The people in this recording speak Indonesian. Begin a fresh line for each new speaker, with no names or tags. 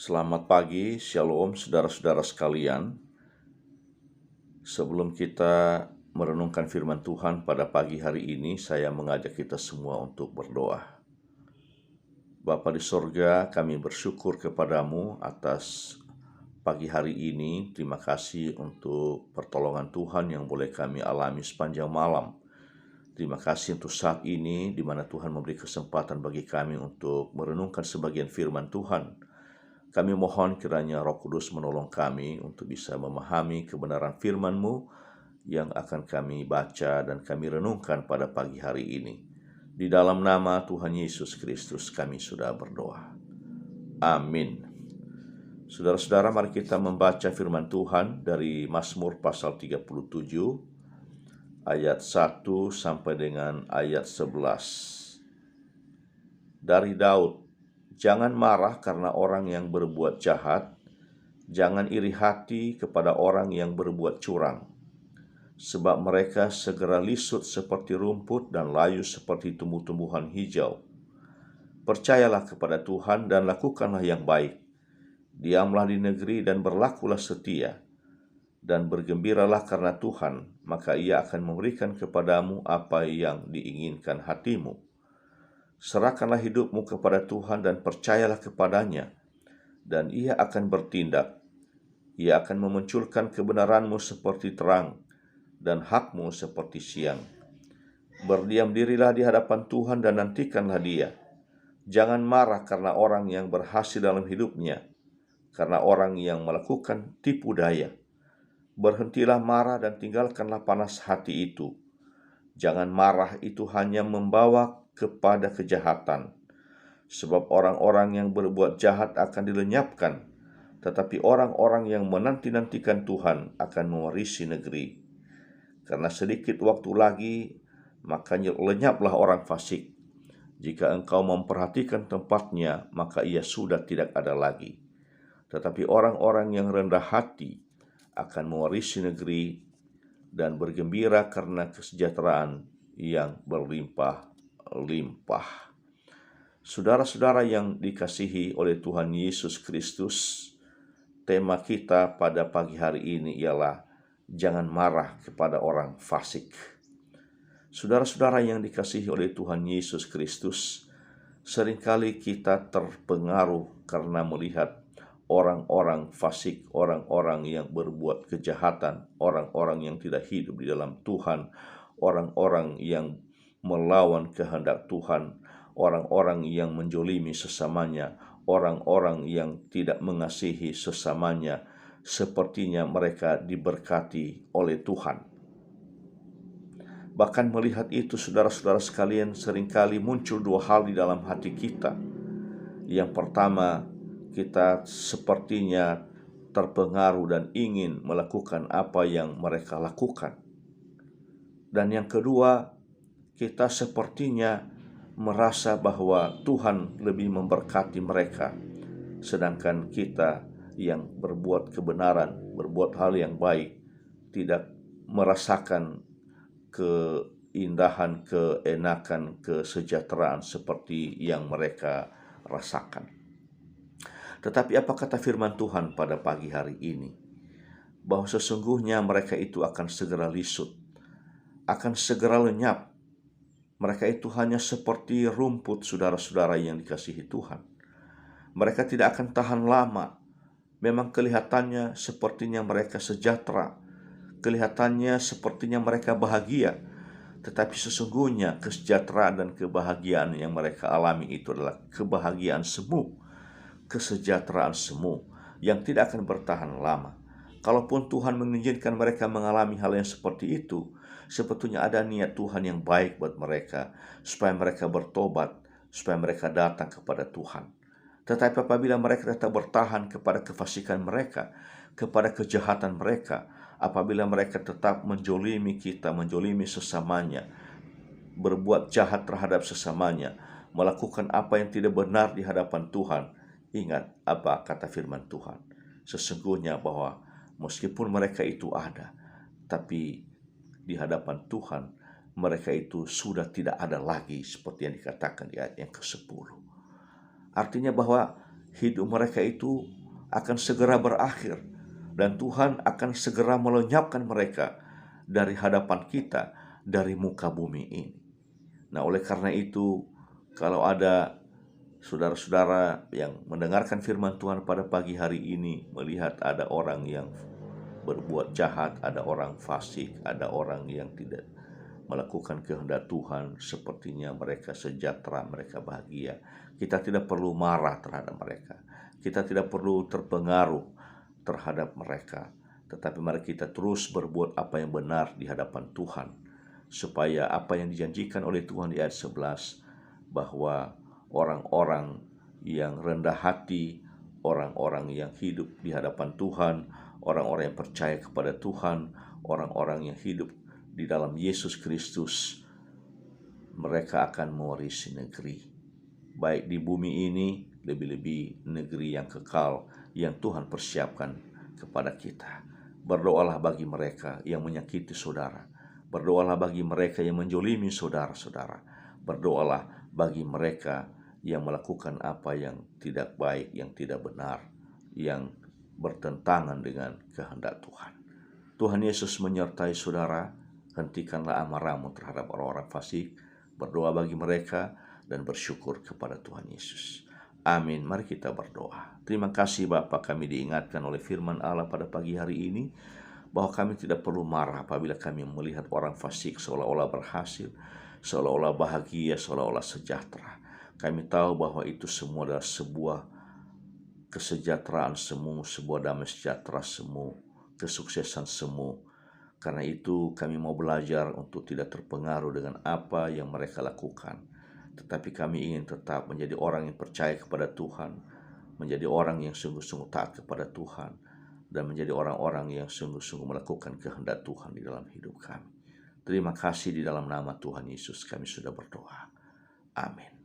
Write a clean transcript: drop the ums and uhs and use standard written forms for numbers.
Selamat pagi, Shalom saudara-saudara sekalian. Sebelum kita merenungkan firman Tuhan pada pagi hari ini, saya mengajak kita semua untuk berdoa. Bapa di sorga, kami bersyukur kepadamu atas pagi hari ini. Terima kasih untuk pertolongan Tuhan yang boleh kami alami sepanjang malam. Terima kasih untuk saat ini di mana Tuhan memberi kesempatan bagi kami untuk merenungkan sebagian firman Tuhan. Kami mohon kiranya Roh Kudus menolong kami untuk bisa memahami kebenaran firman-Mu yang akan kami baca dan kami renungkan pada pagi hari ini. Di dalam nama Tuhan Yesus Kristus kami sudah berdoa. Amin. Saudara-saudara, mari kita membaca firman Tuhan dari Mazmur pasal 37 ayat 1 sampai dengan ayat 11. Dari Daud, jangan marah karena orang yang berbuat jahat, jangan iri hati kepada orang yang berbuat curang, sebab mereka segera lisut seperti rumput dan layu seperti tumbuh-tumbuhan hijau. Percayalah kepada Tuhan dan lakukanlah yang baik. Diamlah di negeri dan berlakulah setia, dan bergembiralah karena Tuhan, maka Ia akan memberikan kepadamu apa yang diinginkan hatimu. Serahkanlah hidupmu kepada Tuhan dan percayalah kepadanya, dan Ia akan bertindak. Ia akan memunculkan kebenaranmu seperti terang, dan hakmu seperti siang. Berdiam dirilah di hadapan Tuhan dan nantikanlah Dia. Jangan marah karena orang yang berhasil dalam hidupnya, karena orang yang melakukan tipu daya. Berhentilah marah dan tinggalkanlah panas hati itu. Jangan marah, itu hanya membawa kepada kejahatan. Sebab orang-orang yang berbuat jahat akan dilenyapkan, tetapi orang-orang yang menanti-nantikan Tuhan akan mewarisi negeri. Karena sedikit waktu lagi, makanya lenyaplah orang fasik. Jika engkau memperhatikan tempatnya, maka ia sudah tidak ada lagi. Tetapi orang-orang yang rendah hati akan mewarisi negeri dan bergembira karena kesejahteraan yang berlimpah-limpah. Saudara-saudara yang dikasihi oleh Tuhan Yesus Kristus, tema kita pada pagi hari ini ialah jangan marah kepada orang fasik. Saudara-saudara yang dikasihi oleh Tuhan Yesus Kristus, seringkali kita terpengaruh karena melihat orang-orang fasik, orang-orang yang berbuat kejahatan, orang-orang yang tidak hidup di dalam Tuhan, orang-orang yang melawan kehendak Tuhan, orang-orang yang menjolimi sesamanya, orang-orang yang tidak mengasihi sesamanya, sepertinya mereka diberkati oleh Tuhan. Bahkan melihat itu, saudara-saudara sekalian, seringkali muncul dua hal di dalam hati kita. Yang pertama, kita sepertinya terpengaruh dan ingin melakukan apa yang mereka lakukan. Dan yang kedua, kita sepertinya merasa bahwa Tuhan lebih memberkati mereka, sedangkan kita yang berbuat kebenaran, berbuat hal yang baik, tidak merasakan keindahan, keenakan, kesejahteraan seperti yang mereka rasakan. Tetapi apa kata firman Tuhan pada pagi hari ini? Bahwa sesungguhnya mereka itu akan segera lisut, akan segera lenyap. Mereka itu hanya seperti rumput, saudara-saudara yang dikasihi Tuhan. Mereka tidak akan tahan lama. Memang kelihatannya sepertinya mereka sejahtera, kelihatannya sepertinya mereka bahagia, tetapi sesungguhnya kesejahteraan dan kebahagiaan yang mereka alami itu adalah kebahagiaan semu, kesejahteraan semu yang tidak akan bertahan lama. Kalaupun Tuhan mengizinkan mereka mengalami hal yang seperti itu, sebetulnya ada niat Tuhan yang baik buat mereka, supaya mereka bertobat, supaya mereka datang kepada Tuhan. Tetapi apabila mereka tetap bertahan kepada kefasikan mereka, kepada kejahatan mereka, apabila mereka tetap menjolimi kita, menjolimi sesamanya, berbuat jahat terhadap sesamanya, melakukan apa yang tidak benar di hadapan Tuhan, ingat apa kata firman Tuhan. Sesungguhnya bahwa meskipun mereka itu ada, tapi di hadapan Tuhan mereka itu sudah tidak ada lagi, seperti yang dikatakan di ayat yang ke-10. Artinya bahwa hidup mereka itu akan segera berakhir dan Tuhan akan segera melenyapkan mereka dari hadapan kita, dari muka bumi ini. Nah, oleh karena itu, kalau ada saudara-saudara yang mendengarkan firman Tuhan pada pagi hari ini, melihat ada orang yang berbuat jahat, ada orang fasik, ada orang yang tidak melakukan kehendak Tuhan, sepertinya mereka sejahtera, mereka bahagia. Kita tidak perlu marah terhadap mereka. Kita tidak perlu terpengaruh terhadap mereka. Tetapi mari kita terus berbuat apa yang benar di hadapan Tuhan, supaya apa yang dijanjikan oleh Tuhan di ayat 11, bahwa orang-orang yang rendah hati, orang-orang yang hidup di hadapan Tuhan, orang-orang yang percaya kepada Tuhan, orang-orang yang hidup di dalam Yesus Kristus, mereka akan mewarisi negeri, baik di bumi ini, lebih-lebih negeri yang kekal yang Tuhan persiapkan kepada kita. Berdoalah bagi mereka yang menyakiti saudara. Berdoalah bagi mereka yang menjolimi saudara-saudara. Berdoalah bagi mereka yang melakukan apa yang tidak baik, yang tidak benar, yang bertentangan dengan kehendak Tuhan. Tuhan Yesus menyertai saudara. Hentikanlah amarahmu terhadap orang-orang fasik. Berdoa bagi mereka dan bersyukur kepada Tuhan Yesus. Amin. Mari kita berdoa. Terima kasih Bapa, kami diingatkan oleh firman Allah pada pagi hari ini bahwa kami tidak perlu marah apabila kami melihat orang fasik seolah-olah berhasil, seolah-olah bahagia, seolah-olah sejahtera. Kami tahu bahwa itu semua adalah sebuah kesejahteraan semu, sebuah damai sejahtera semu, kesuksesan semu. Karena itu kami mau belajar untuk tidak terpengaruh dengan apa yang mereka lakukan. Tetapi kami ingin tetap menjadi orang yang percaya kepada Tuhan, menjadi orang yang sungguh-sungguh taat kepada Tuhan, dan menjadi orang-orang yang sungguh-sungguh melakukan kehendak Tuhan di dalam hidup kami. Terima kasih, di dalam nama Tuhan Yesus kami sudah berdoa. Amin.